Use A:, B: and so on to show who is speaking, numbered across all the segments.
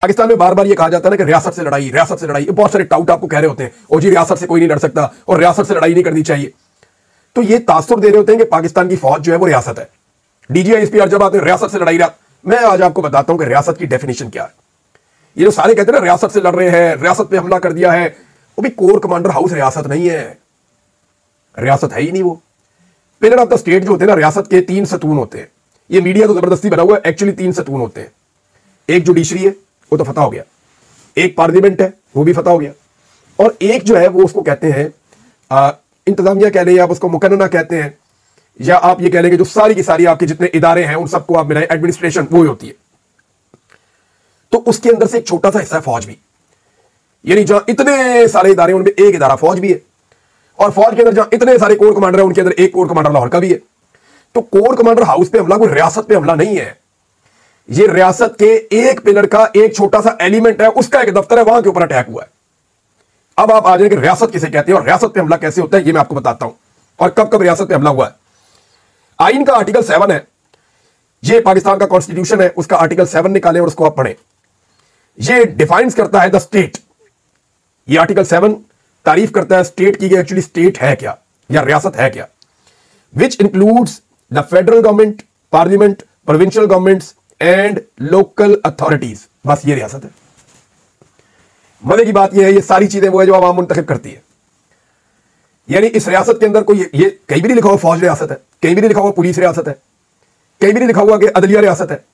A: पाकिस्तान में बार बार ये कहा जाता है ना कि रियासत से लड़ाई, रियासत से लड़ाई। बहुत सारे टाउट आपको कह रहे होते हैं और जी रियासत से कोई नहीं लड़ सकता और रियासत से लड़ाई नहीं करनी चाहिए। तो ये तासुर दे रहे होते हैं कि पाकिस्तान की फौज जो है वो रियासत है। डीजीआई एसपीआर जब आते हैं रियासत से लड़ाई। मैं आज आपको बताता हूं कि रियासत की डेफिनेशन क्या है। ये जो सारे कहते हैं ना रियासत से लड़ रहे हैं, रियासत पे हमला कर दिया है, वो भी कोर कमांडर हाउस रियासत नहीं है, रियासत है ही नहीं। वो पिलर ऑफ द स्टेट जो होते हैं ना, रियासत के 3 सतून होते हैं। ये मीडिया तो जबरदस्ती बना हुआ है, एक्चुअली 3 सतून होते हैं। एक जुडिशरी है, वो तो फतह हो गया, एक पार्लियामेंट है, वो भी फतह हो गया, और एक जो है वो उसको कहते हैं इंतजामिया कह लें, या आप उसको मुकन्ना कहते हैं, या आप ये कह लेंगे जो सारी की सारी आपके जितने इदारे हैं उन सबको आप मिलाएं, एडमिनिस्ट्रेशन वो ही होती है। तो उसके अंदर से एक छोटा सा हिस्सा है फौज भी, यानी जहां इतने सारे इदारे उनमें एक इदारा फौज भी है, और फौज के अंदर जहां इतने सारे कोर कमांडर है उनके अंदर एक कोर कमांडर लाहौर का भी है। तो कोर कमांडर हाउस पे हमला कोई रियासत पे हमला नहीं है, ये रियासत के एक पिलर का एक छोटा सा एलिमेंट है, उसका एक दफ्तर है, वहां के ऊपर अटैक हुआ है। अब आप आ जाएंगे रियासत किसे कहते हैं और रियासत पे हमला कैसे होता है, ये मैं आपको बताता हूं, और कब कब रियासत पे हमला हुआ है। आइन का आर्टिकल 7 है, ये पाकिस्तान का कॉन्स्टिट्यूशन है, उसका आर्टिकल 7 निकालें और उसको आप पढ़ें। ये डिफाइंस करता है द स्टेट। ये आर्टिकल 7 तारीफ करता है स्टेट की, एक्चुअली स्टेट है क्या या रियासत है क्या। Which includes the federal government, parliament, provincial governments and local authorities. बस ये रियासत है। मजे की बात यह है, ये सारी चीजें वो है जो आवाम मुंतखब करती है। यानी इस रियासत के अंदर कोई ये कहीं भी नहीं लिखा हुआ फौज रियासत है, कहीं भी नहीं लिखा हुआ पुलिस रियासत है, कहीं भी नहीं लिखा हुआ कि अदलिया रियासत है,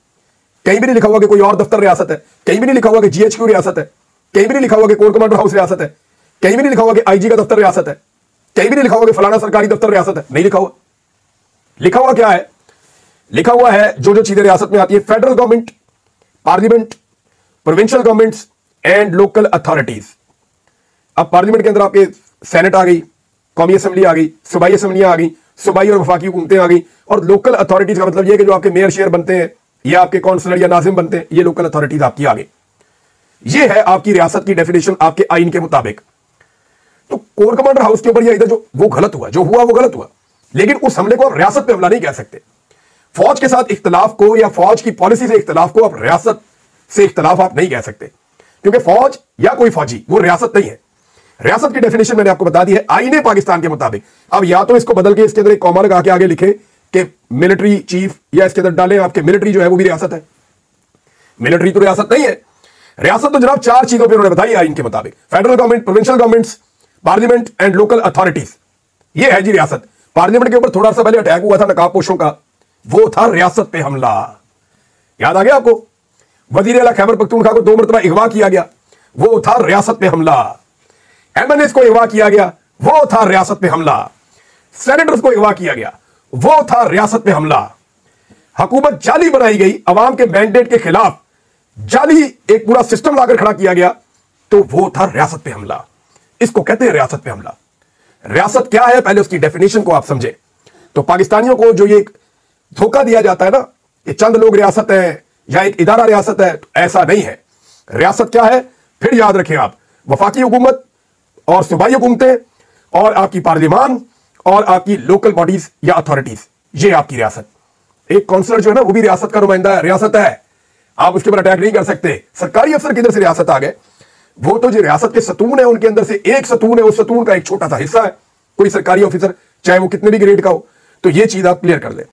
A: कहीं भी नहीं लिखा हुआ कि कोई और दफ्तर रियासत है, कहीं भी नहीं लिखा हुआ कि जीएचक्यू रियासत है, कहीं भी नहीं लिखा हुआ कि कोर कमांडर हाउस रियासत है, कहीं भी नहीं लिखा हुआ कि आईजी का दफ्तर रियासत है, कहीं भी नहीं लिखा हुआ कि फलाना सरकारी दफ्तर रियासत है। नहीं लिखा हुआ। लिखा हुआ क्या है? लिखा हुआ है जो जो चीजें रियासत में आती है, federal government, parliament, provincial governments and local authorities. अब पार्लियामेंट के अंदर आपके सेनेट आ गई, कौमी असेंबली आ गई, सूबाई असेंबलियां आ गई, सूबाई और वफाकी हुकूमतें आ गई, और लोकल अथॉरिटीज का मतलब यह कि जो आपके मेयर शेयर बनते हैं या आपके काउंसलर या नाजिम बनते हैं, ये लोकल अथॉरिटीज आपकी आ गई। ये है आपकी रियासत की डेफिनेशन आपके आइन के मुताबिक। तो कोर कमांडर हाउस के ऊपर या इधर जो वो गलत हुआ, जो हुआ वो गलत हुआ, लेकिन उस हमले को आप रियासत पे हमला नहीं कह सकते। फौज के साथ इख्तलाफ को या फौज की पॉलिसी से इख्तलाफ को आप रियासत से इख्तलाफ आप नहीं कह सकते, क्योंकि फौज या कोई फौजी वो रियासत नहीं है। रियासत की डेफिनेशन मैंने आपको बता दी है आईने पाकिस्तान के मुताबिक। अब या तो इसको बदल के इसके अंदर एक कॉमा लगा के आगे लिखे कि मिलिट्री चीफ, या इसके अंदर डालें आपके मिलिट्री जो है वो भी रियासत है। मिलिट्री तो रियासत नहीं है। रियासत तो जनाब 4 चीजों पर उन्होंने बताई आइन के मुताबिक, federal government, provincial governments, parliament and local authorities. ये है जी रियासत। पार्लियामेंट के ऊपर थोड़ा सा पहले अटैक हुआ था नकाबपोशों का, वो था रियासत पे हमला। याद आ गया आपको? वजीर आला खैबर पख्तूनख्वा को 2 मरतबा अगवा किया गया, वो था रियासत पे हमला। एमएनएस को अगवा किया गया, वो था रियासत पे हमला। सेनेटर्स को अगवा किया गया, वो था रियासत पे हमला। हुकूमत जाली बनाई गई, अवाम के मैंडेट के खिलाफ जाली एक पूरा सिस्टम लाकर खड़ा किया गया, तो वो था रियासत पे हमला। इसको कहते हैं रियासत पे हमला। रियासत क्या है, पहले उसकी डेफिनेशन को आप समझे। तो पाकिस्तानियों को जो ये धोखा दिया जाता है ना, ये चंद लोग रियासत है या एक इदारा रियासत है, तो ऐसा नहीं है। रियासत क्या है फिर याद रखें आप, वफाकी हुकूमत और सूबाई हुकूमतें और आपकी पार्लियामान और आपकी लोकल बॉडीज या अथॉरिटीज, ये आपकी रियासत। एक काउंसलर जो है ना वो भी रियासत का नुमाइंदा है, रियासत है, आप उसके ऊपर अटैक नहीं कर सकते। सरकारी अफसर किधर से रियासत आ गए? वो तो जो रियासत के सतून है उनके अंदर से एक सतून है, उस सतून का एक छोटा सा हिस्सा है कोई सरकारी ऑफिसर, चाहे वो कितने भी ग्रेड का हो। तो ये चीज आप क्लियर कर लें।